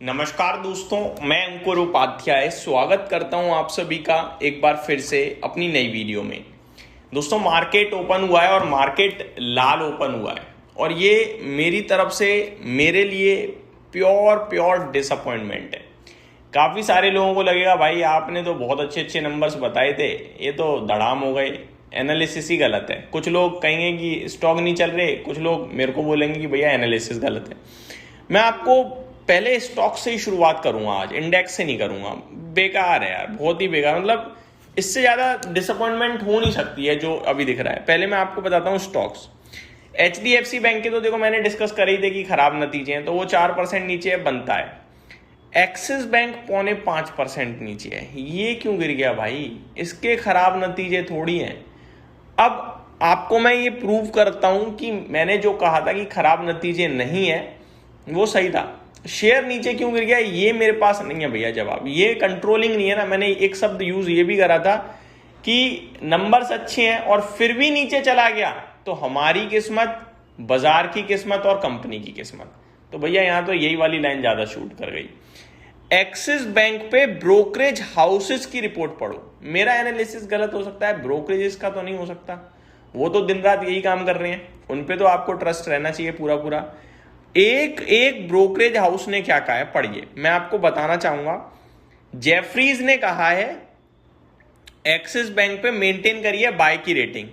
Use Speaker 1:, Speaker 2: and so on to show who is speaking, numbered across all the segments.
Speaker 1: नमस्कार दोस्तों, मैं अंकुर उपाध्याय स्वागत करता हूं आप सभी का एक बार फिर से अपनी नई वीडियो में। दोस्तों, मार्केट ओपन हुआ है और मार्केट लाल ओपन हुआ है और ये मेरी तरफ से मेरे लिए प्योर डिसअपॉइंटमेंट है। काफ़ी सारे लोगों को लगेगा भाई आपने तो बहुत अच्छे अच्छे नंबर्स बताए थे, ये तो धड़ाम हो गए, एनालिसिस ही गलत है। कुछ लोग कहेंगे कि स्टॉक नहीं चल रहे, कुछ लोग मेरे को बोलेंगे कि भैया एनालिसिस गलत है। मैं आपको पहले स्टॉक से ही शुरुआत करूंगा, आज इंडेक्स से नहीं करूंगा। बेकार है यार, बहुत ही बेकार। मतलब इससे ज़्यादा डिसअपॉइंटमेंट हो नहीं सकती है जो अभी दिख रहा है। पहले मैं आपको बताता हूँ स्टॉक्स। HDFC बैंक के तो देखो मैंने डिस्कस कर ही थे कि खराब नतीजे हैं, तो वो 4% नीचे बनता है। एक्सिस बैंक 4.5% नीचे है, ये क्यों गिर गया भाई? इसके खराब नतीजे थोड़ी हैं। अब आपको मैं ये प्रूव करता हूं कि मैंने जो कहा था कि खराब नतीजे नहीं है वो सही था। शेयर नीचे क्यों गिर गया ये मेरे पास नहीं है भैया जवाब। ये कंट्रोलिंग नहीं है ना। मैंने एक शब्द यूज ये भी करा था कि नंबर्स अच्छे हैं और फिर भी नीचे चला गया तो हमारी किस्मत, बाजार की किस्मत और कंपनी की किस्मत। तो भैया यहां तो यही वाली लाइन ज्यादा शूट कर गई। एक्सिस बैंक पे ब्रोकरेज हाउसेस की रिपोर्ट पढ़ो। मेरा एनालिसिस गलत हो सकता है, ब्रोकरेजेस का तो नहीं हो सकता। वो तो दिन रात यही काम कर रहे हैं, उन पे तो आपको ट्रस्ट रहना चाहिए पूरा पूरा। एक एक ब्रोकरेज हाउस ने क्या कहा है पढ़िए, मैं आपको बताना चाहूंगा। जेफरीज ने कहा है एक्सिस बैंक पे मेंटेन करिए बाय की रेटिंग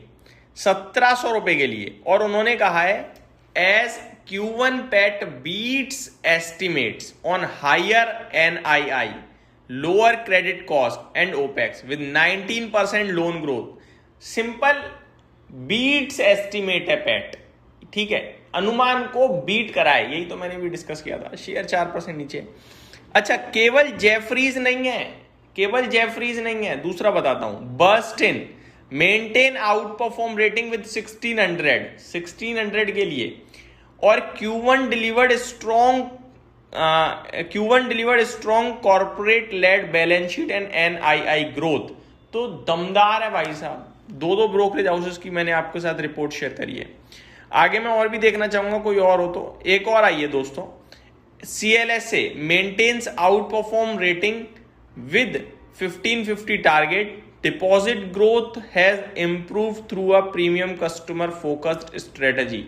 Speaker 1: 1700 रुपए के लिए, और उन्होंने कहा है as Q1 PAT beats estimates on higher NII, lower credit cost and OPEX with 19% loan growth. Simple beats estimate है पैट, ठीक है, अनुमान को बीट कराए। यही तो मैंने भी डिस्कस किया था। शेयर 4% नीचे। अच्छा, केवल जेफरीज नहीं है, केवल जेफरीज नहीं है, दूसरा बताता हूं। Bernstein maintain outperform rating with 1600 के लिए, और Q1 delivered strong corporate led balance sheet and NII growth. तो दमदार है भाई साहब। दो ब्रोकरेज हाउसेस की मैंने आपके साथ रिपोर्ट शेयर करी है। आगे मैं और भी देखना चाहूंगा, कोई और हो तो। एक और आइए दोस्तों, CLSA maintains outperform rating with 1550 टारगेट। Deposit growth has improve through a premium customer focused strategy.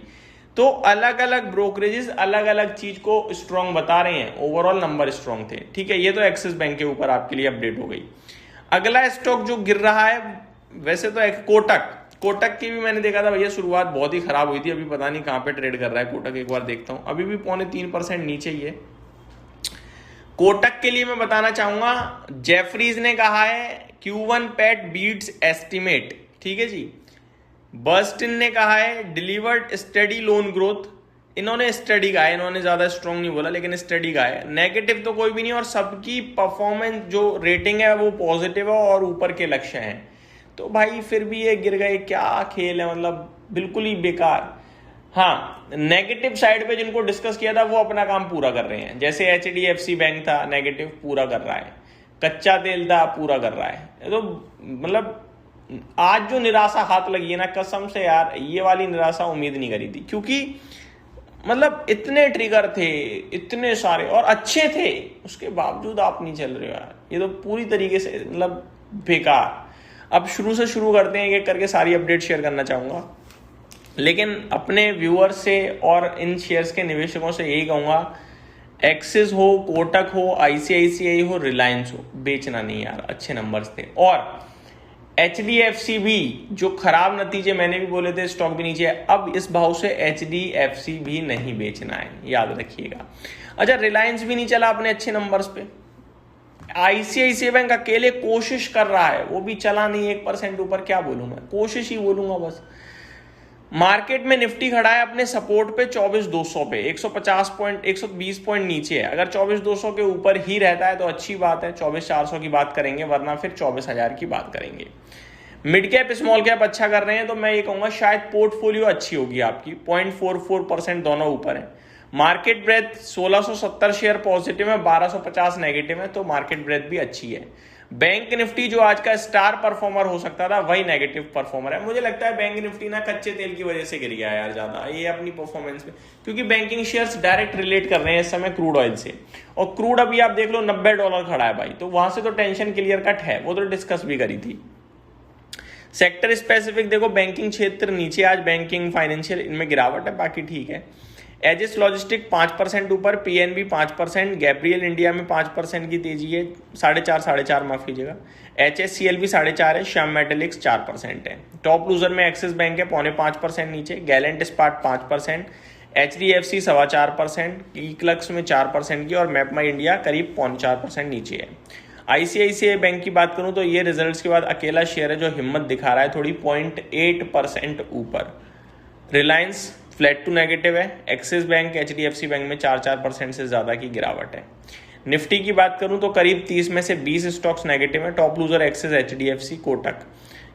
Speaker 1: तो अलग अलग ब्रोकरेजेस अलग अलग चीज को स्ट्रॉन्ग बता रहे हैं, ओवरऑल नंबर स्ट्रॉन्ग थे, ठीक है। ये तो एक्सिस बैंक के ऊपर आपके लिए अपडेट हो गई। अगला स्टॉक जो गिर रहा है, वैसे तो एक कोटक की भी मैंने देखा था भैया, शुरुआत बहुत ही खराब हुई थी। अभी पता नहीं कहां पे ट्रेड कर रहा है कोटक, एक बार देखता हूं। अभी भी 3.25% नीचे ही है। कोटक के लिए मैं बताना चाहूंगा, जेफरीज ने कहा है Q1 PAT बीट्स एस्टिमेट, ठीक है जी। बर्स्टिन ने कहा है डिलीवर्ड स्टडी लोन ग्रोथ। इन्होंने स्टडी का है, इन्होंने ज्यादा स्ट्रॉन्ग नहीं बोला, लेकिन स्टडी का है। नेगेटिव तो कोई भी नहीं, और सबकी परफॉर्मेंस जो रेटिंग है वो पॉजिटिव है और ऊपर के लक्ष्य हैं। तो भाई फिर भी ये गिर गए, क्या खेल है, मतलब बिल्कुल ही बेकार। हाँ, नेगेटिव साइड पे जिनको डिस्कस किया था वो अपना काम पूरा कर रहे हैं। जैसे HDFC बैंक था, नेगेटिव पूरा कर रहा है। कच्चा तेल था, पूरा कर रहा है। तो मतलब आज जो निराशा हाथ लगी है ना, कसम से यार ये वाली निराशा उम्मीद नहीं करी थी, क्योंकि मतलब इतने ट्रिगर थे, इतने सारे और अच्छे थे, उसके बावजूद आप नहीं चल रहे हो यार। ये तो पूरी तरीके से मतलब बेकार। अब शुरू से शुरू करते हैं, एक करके सारी अपडेट शेयर करना चाहूंगा, लेकिन अपने व्यूअर्स से और इन शेयर्स के निवेशकों से यही कहूंगा, एक्सिस हो, कोटक हो, ICICI हो, रिलायंस हो, बेचना नहीं यार, अच्छे नंबर्स थे। और HDFC भी, जो खराब नतीजे मैंने भी बोले थे, स्टॉक भी नीचे है। अब इस भाव से HDFC भी नहीं बेचना है, याद रखिएगा। अच्छा, रिलायंस भी नहीं चला अपने अच्छे नंबर्स पे। ICICI बैंक अकेले कोशिश कर रहा है, वो भी चला नहीं 1% ऊपर। क्या बोलूं मैं, कोशिश ही बोलूंगा बस। मार्केट में निफ्टी खड़ा है अपने सपोर्ट पे 24,200 पे, 120 पॉइंट नीचे है। अगर 24,200 के ऊपर ही रहता है तो अच्छी बात है, 24,400 की बात करेंगे, वरना फिर 24,000 की बात करेंगे। मिड कैप स्मॉल कैप अच्छा कर रहे हैं, तो मैं ये कहूंगा शायद पोर्टफोलियो अच्छी होगी आपकी। 0.44% दोनों ऊपर है। मार्केट ब्रेथ 1670 शेयर पॉजिटिव है, 1250 नेगेटिव है, तो मार्केट ब्रेथ भी अच्छी है। बैंक निफ्टी जो आज का स्टार परफॉर्मर हो सकता था वही नेगेटिव परफॉर्मर है। मुझे लगता है बैंक निफ्टी ना कच्चे तेल की वजह से गिर गया यार ज्यादा ये अपनी परफॉर्मेंस में, क्योंकि बैंकिंग शेयर्स डायरेक्ट रिलेट कर रहे हैं इस समय क्रूड ऑयल से, और क्रूड अभी आप देख लो $90 खड़ा है भाई, तो वहां से तो टेंशन क्लियर कट है, वो तो डिस्कस भी करी थी। सेक्टर स्पेसिफिक देखो, बैंकिंग क्षेत्र नीचे, आज बैंकिंग फाइनेंशियल इनमें गिरावट है, बाकी ठीक है। एजिस लॉजिस्टिक 5% ऊपर, पीएनबी 5%, गैब्रियल इंडिया में 5% की तेजी है, 4.5 माफ कीजिएगा। HSCL भी 4.5 है, श्याम मेटेलिक्स 4% है। टॉप लूजर में एक्सिस बैंक है 4.5% नीचे, गैलेंट इस्पात 5%, HDFC 4.25%, इक्लक्स में 4% की, और मैपमाई इंडिया करीब 4.5% नीचे है। ICICI बैंक की बात करूं तो ये रिजल्ट्स के बाद अकेला शेयर है जो हिम्मत दिखा रहा है थोड़ी, 0.8% ऊपर। रिलायंस फ्लैट टू नेगेटिव है, एक्सिस बैंक HDFC बैंक में 4% से ज्यादा की गिरावट है। निफ्टी की बात करूं तो करीब 30 में से 20 स्टॉक्स नेगेटिव है, top loser axis, HDFC, Kotak,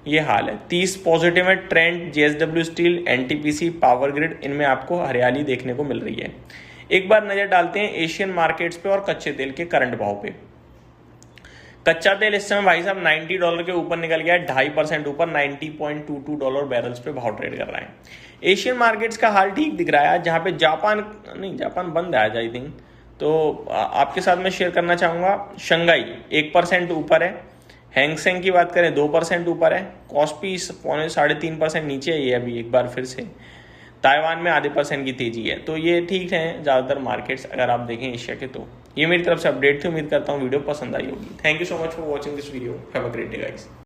Speaker 1: ये हाल है। 30 पॉजिटिव है, trend, JSW steel, NTPC, power grid, इनमें आपको हरियाली देखने को मिल रही है। एक बार नजर डालते हैं एशियन मार्केट्स पे और कच्चे तेल के करंट भाव पे। कच्चा तेल इस समय भाई साहब $90 के ऊपर निकल गया है, 2.5% ऊपर, $90.22 बैरल्स पे भाव ट्रेड कर रहा है। एशियन मार्केट्स का हाल ठीक दिख रहा है, जहां पे जापान बंद है आज आई थिंक, तो आपके साथ मैं शेयर करना चाहूंगा। शंघाई 1% ऊपर है, हैंगसेंग की बात करें 2% ऊपर है, कॉस्पी 3.5% नीचे है ये अभी एक बार फिर से, ताइवान में 0.5% की तेजी है। तो ये ठीक है ज़्यादातर मार्केट्स अगर आप देखें एशिया के। तो ये मेरी तरफ से अपडेट थी, उम्मीद करता हूँ वीडियो पसंद आई होगी। Thank you so much for watching this video, have a great day guys.